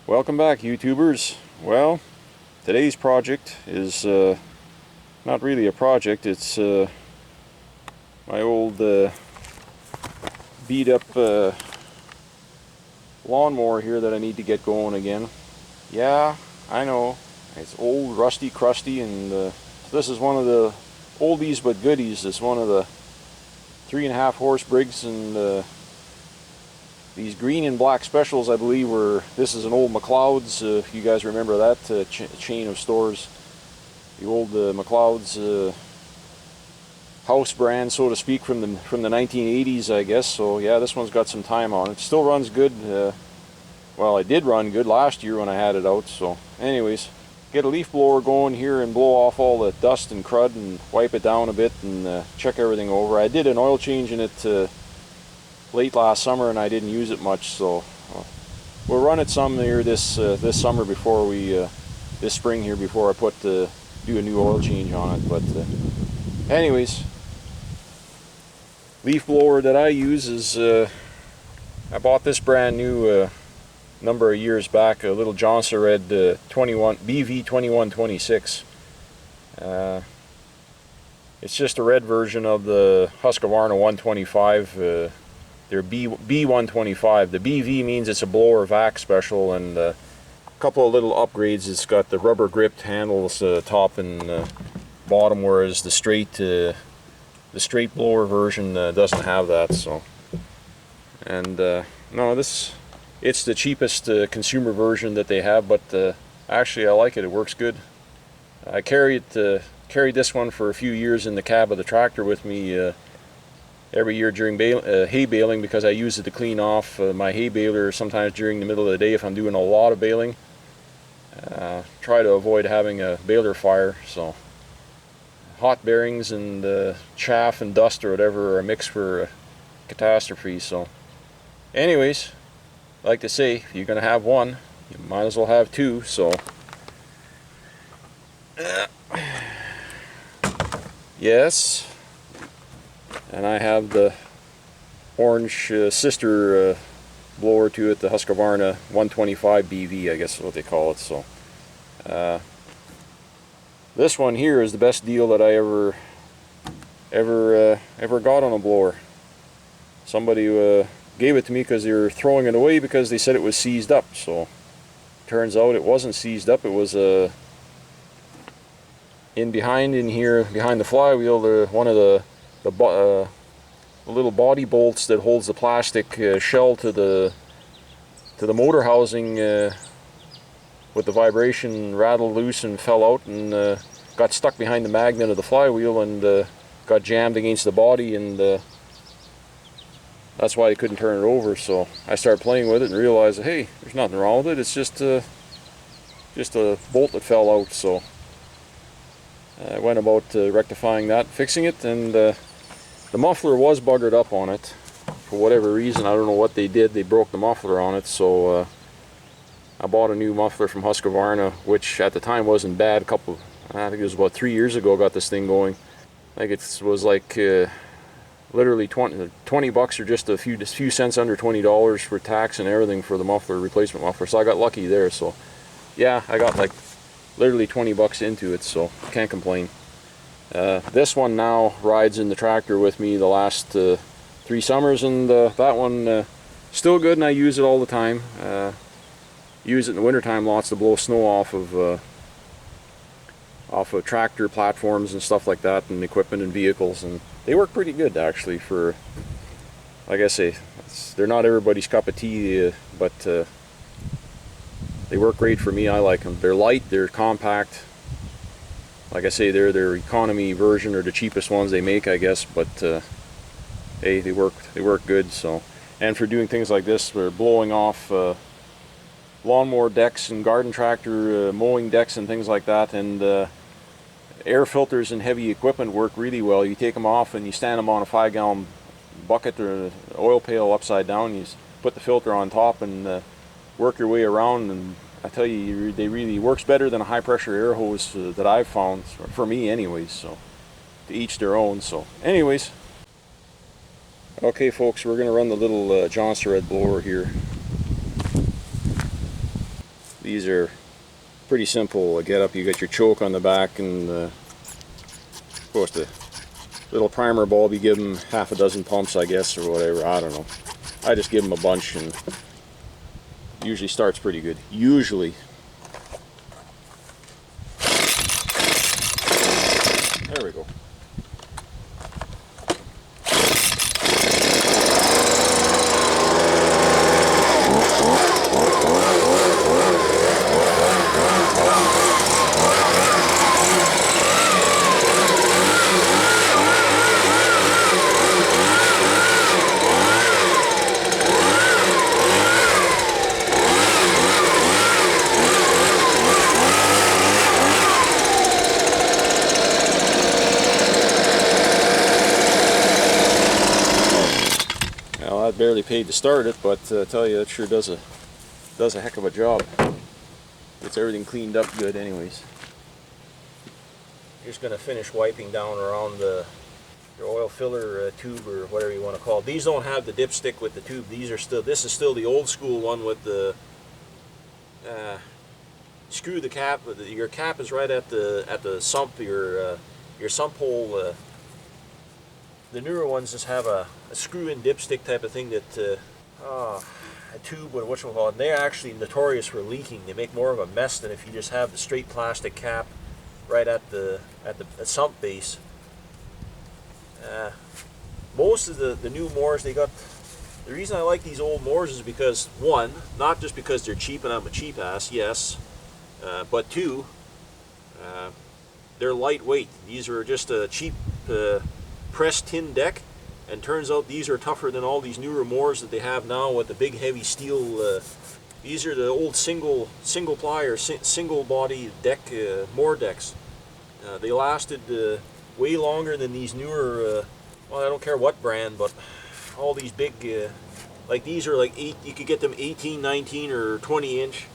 Welcome back, YouTubers. Well, today's project is not really a project. It's my old beat up lawnmower here that I need to get going again. Yeah, I know, it's old, rusty, crusty, and this is one of the oldies but goodies. It's one of the 3.5 horse Briggs, and these green and black specials, I believe, this is an old McLeod's, if you guys remember that chain of stores. The old McLeod's house brand, so to speak, from the 1980s, I guess. So yeah, this one's got some time on it. Still runs good. Well, it did run good last year when I had it out. So anyways, get a leaf blower going here and blow off all the dust and crud and wipe it down a bit and check everything over. I did an oil change in it late last summer, and I didn't use it much, so we'll run it some here this summer before this spring here, before I do a new oil change on it. But anyways, leaf blower that I use is I bought this brand new number of years back, a little Jonsered BV2126. It's just a red version of the Husqvarna 125. They're B125. The BV means it's a blower vac special, and a couple of little upgrades. It's got the rubber gripped handles, top and bottom, whereas the straight blower version doesn't have that. So, and no, it's the cheapest consumer version that they have, but actually I like it. It works good. I carried this one for a few years in the cab of the tractor with me every year during hay baling, because I use it to clean off my hay baler sometimes during the middle of the day if I'm doing a lot of baling. Try to avoid having a baler fire, so hot bearings and chaff and dust or whatever are a mix for a catastrophe. So anyways, like to say, if you're going to have one, you might as well have two. So yes. And I have the orange sister blower to it, the Husqvarna 125 BV, I guess is what they call it. So this one here is the best deal that I ever got on a blower. Somebody gave it to me because they were throwing it away because they said it was seized up. So turns out it wasn't seized up. It was in here behind the flywheel. One of the little body bolts that holds the plastic shell to the motor housing with the vibration rattled loose and fell out and got stuck behind the magnet of the flywheel and got jammed against the body, and that's why I couldn't turn it over. So I started playing with it and realized, hey, there's nothing wrong with it. It's just a bolt that fell out. So I went about rectifying that, fixing it, and the muffler was buggered up on it for whatever reason. I don't know what they did. They broke the muffler on it, so I bought a new muffler from Husqvarna, which at the time wasn't bad. I think it was about 3 years ago I got this thing going. I think it was like literally 20 bucks, or just a few cents under $20 for tax and everything for the muffler, replacement muffler. So I got lucky there. So yeah, I got like literally 20 bucks into it, so can't complain. This one now rides in the tractor with me the last 3 summers, and that one still good, and I use it all the time. Use it in the wintertime lots to blow snow off of tractor platforms and stuff like that, and equipment and vehicles, and they work pretty good actually. For, like I say, they're not everybody's cup of tea, but they work great for me. I like them. They're light, they're compact. Like I say, they're their economy version, or the cheapest ones they make, I guess, but hey, they work good. So, and for doing things like this, we're blowing off lawnmower decks and garden tractor mowing decks and things like that, and air filters and heavy equipment work really well. You take them off and you stand them on a 5-gallon bucket or oil pail upside down. You put the filter on top and work your way around, and I tell you, they really works better than a high pressure air hose that I've found, for me anyways. So to each their own. So anyways, okay folks, we're going to run the little Jonsered blower here. These are pretty simple to get up. You got your choke on the back, and of course the little primer bulb. You give them half a dozen pumps, I guess, or whatever. I don't know. I just give them a bunch, and usually starts pretty good. Usually. There we go. I barely paid to start it, but I tell you, it sure does a heck of a job. Gets everything cleaned up good anyways. Just going to finish wiping down around your oil filler tube, or whatever you want to call it. These don't have the dipstick with the tube. This is still the old school one with the screw the cap. Your cap is right at the sump, your sump hole. The newer ones just have a screw-in dipstick type of thing that a tube, or whatchamacallit. They're actually notorious for leaking. They make more of a mess than if you just have the straight plastic cap right at the sump base. Most of the new mowers, they got. The reason I like these old mowers is because, one, not just because they're cheap and I'm a cheap ass, yes, but two, they're lightweight. These are just a cheap pressed tin deck, and turns out these are tougher than all these newer mowers that they have now with the big heavy steel. These are the old single ply or single body deck mower decks. They lasted way longer than these newer. Well, I don't care what brand, but all these big, like these are like you could get them 18, 19, or 20 inch,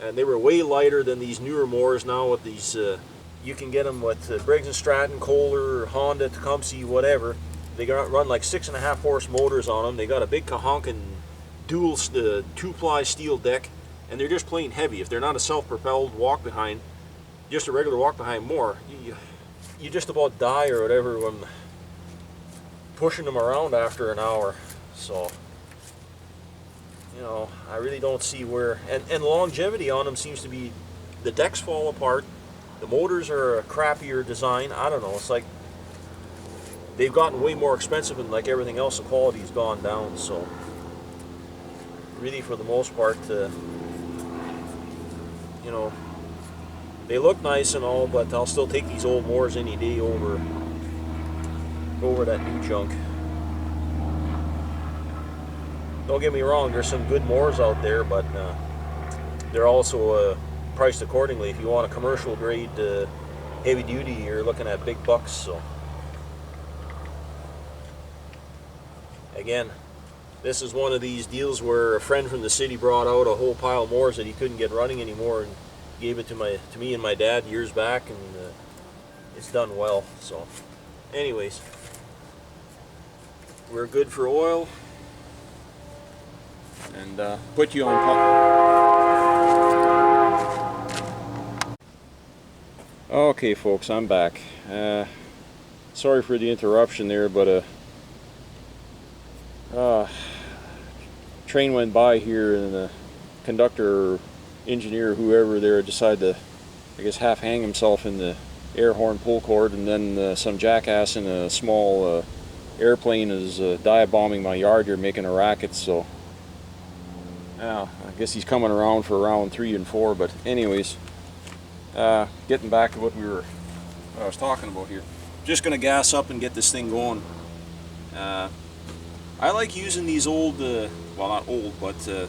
and they were way lighter than these newer mowers now with these. You can get them with Briggs Stratton, Kohler, Honda, Tecumseh, whatever. They run like 6.5 horse motors on them. They got a big kahonkin dual 2-ply steel deck, and they're just plain heavy. If they're not a self-propelled walk behind, just a regular walk behind mower, you just about die or whatever when pushing them around after an hour. So, you know, I really don't see where. And longevity on them seems to be, the decks fall apart. The motors are a crappier design. I don't know. It's like they've gotten way more expensive, and like everything else, the quality's gone down. So really, for the most part, you know, they look nice and all, but I'll still take these old mowers any day over that new junk. Don't get me wrong. There's some good mowers out there, but they're also priced accordingly. If you want a commercial grade heavy duty, you're looking at big bucks. So again, this is one of these deals where a friend from the city brought out a whole pile of mowers that he couldn't get running anymore, and gave it to me and my dad years back, and it's done well. So anyways, we're good for oil, and put you on pump. Okay folks, I'm back. Sorry for the interruption there, but train went by here, and the conductor or engineer, whoever there, decided to, I guess, half hang himself in the air horn pull cord, and then some jackass in a small airplane is dive bombing my yard here, making a racket. So I guess he's coming around for round 3 and 4. But anyways, getting back to what I was talking about here. Just gonna gas up and get this thing going. I like using these old, well, not old, but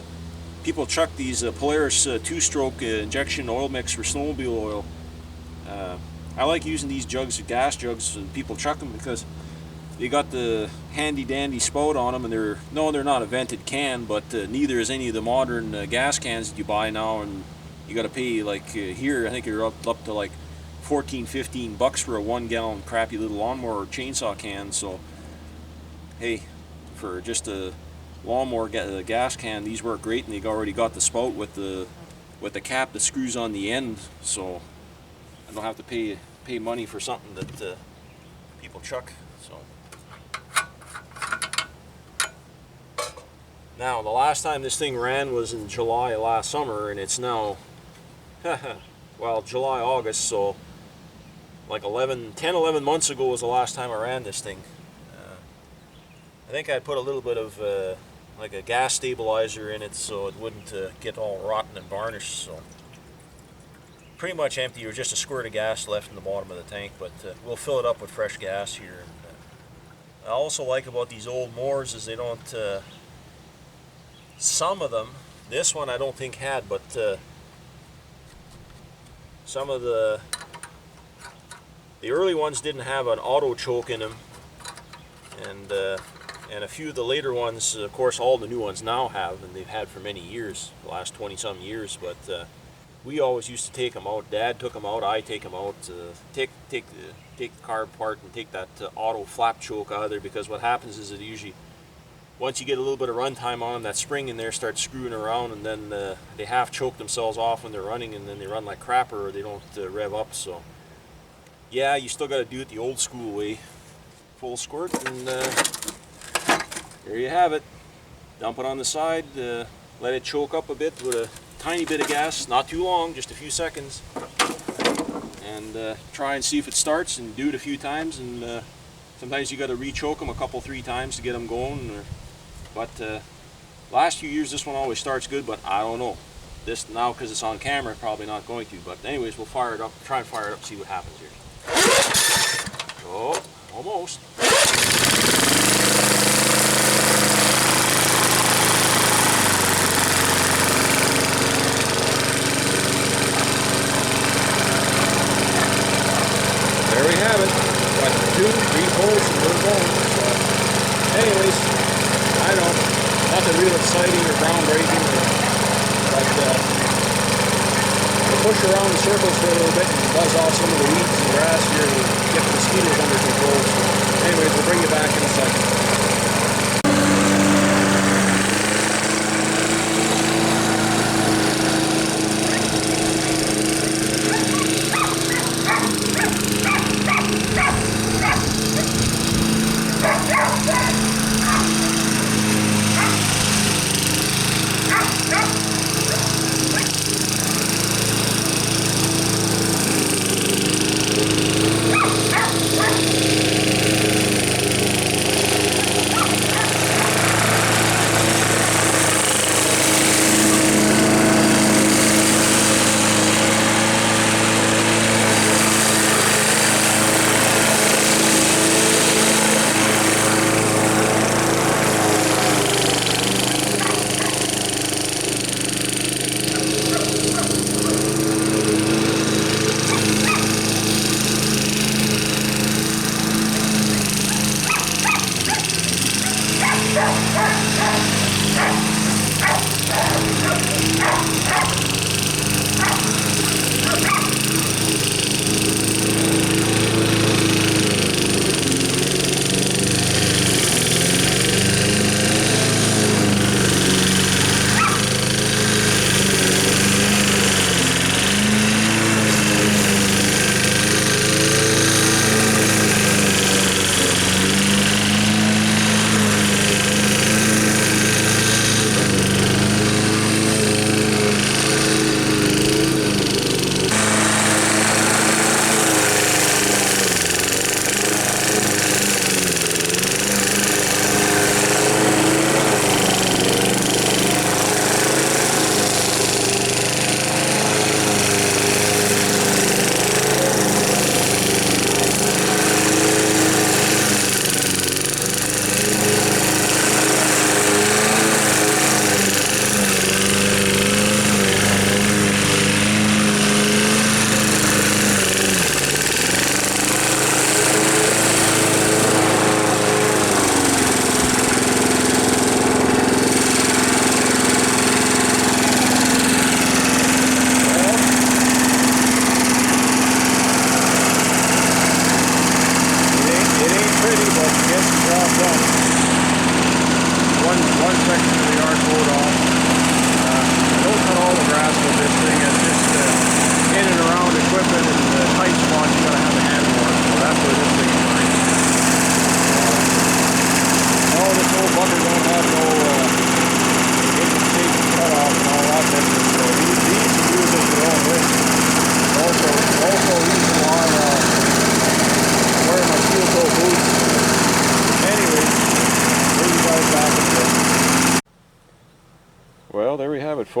people chuck these Polaris 2-stroke injection oil mix for snowmobile oil. I like using these jugs, gas jugs, and people chuck them because they got the handy dandy spout on them, and they're not a vented can, but neither is any of the modern gas cans that you buy now, and you got to pay, like here I think you're up to like 14-15 bucks for a 1-gallon crappy little lawnmower or chainsaw can. So hey, for just a lawnmower gas can, these work great, and they already got the spout with the with the cap that screws on the end, so I don't have to pay money for something that people chuck. So now the last time this thing ran was in July last summer, and it's now well, July, August, so like 10, 11 months ago was the last time I ran this thing. I think I put a little bit of like a gas stabilizer in it so it wouldn't get all rotten and varnished. So pretty much empty, or just a squirt of gas left in the bottom of the tank, but we'll fill it up with fresh gas here. And, I also like about these old mowers is they don't, some of them, this one I don't think had, but some of the early ones didn't have an auto choke in them, and a few of the later ones, of course all the new ones now have, and they've had for many years, the last 20-some years, but we always used to take them out. Dad took them out, I take them out, take the car apart and take that auto flap choke out of there, because what happens is it usually, once you get a little bit of run time on them, that spring in there starts screwing around, and then they half choke themselves off when they're running, and then they run like crap, or they don't rev up. So yeah, you still got to do it the old school way. Full squirt, and there you have it. Dump it on the side, let it choke up a bit with a tiny bit of gas, not too long, just a few seconds, and try and see if it starts, and do it a few times, and sometimes you got to re-choke them a couple, 3 times to get them going. But last few years this one always starts good, but I don't know. This now, because it's on camera, probably not going to. But anyways, we'll fire it up, try and fire it up, see what happens here. Oh, almost. There we have it. Got 2, 3 holes and we're going. So, anyways, I know, nothing real exciting or groundbreaking, but we'll push around in circles for a little bit and buzz off some of the weeds and grass here to get the mosquitoes under control. So, anyways, we'll bring you back in a second.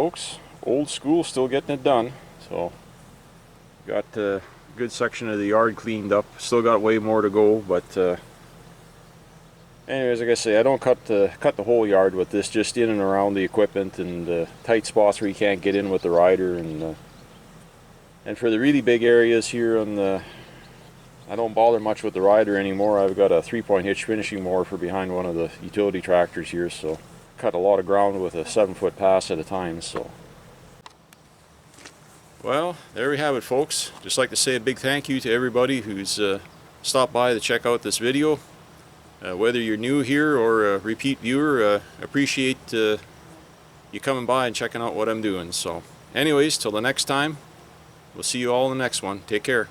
folks. Old school, still getting it done. So got a good section of the yard cleaned up. Still got way more to go, but anyways, like I say, I don't cut the whole yard with this, just in and around the equipment and tight spots where you can't get in with the rider, and for the really big areas here on the, I don't bother much with the rider anymore. I've got a 3-point hitch finishing mower for behind one of the utility tractors here, so cut a lot of ground with a 7-foot pass at a time. So well, there we have it, folks. Just like to say a big thank you to everybody who's stopped by to check out this video. Whether you're new here or a repeat viewer, appreciate you coming by and checking out what I'm doing. So anyways, till the next time, we'll see you all in the next one. Take care.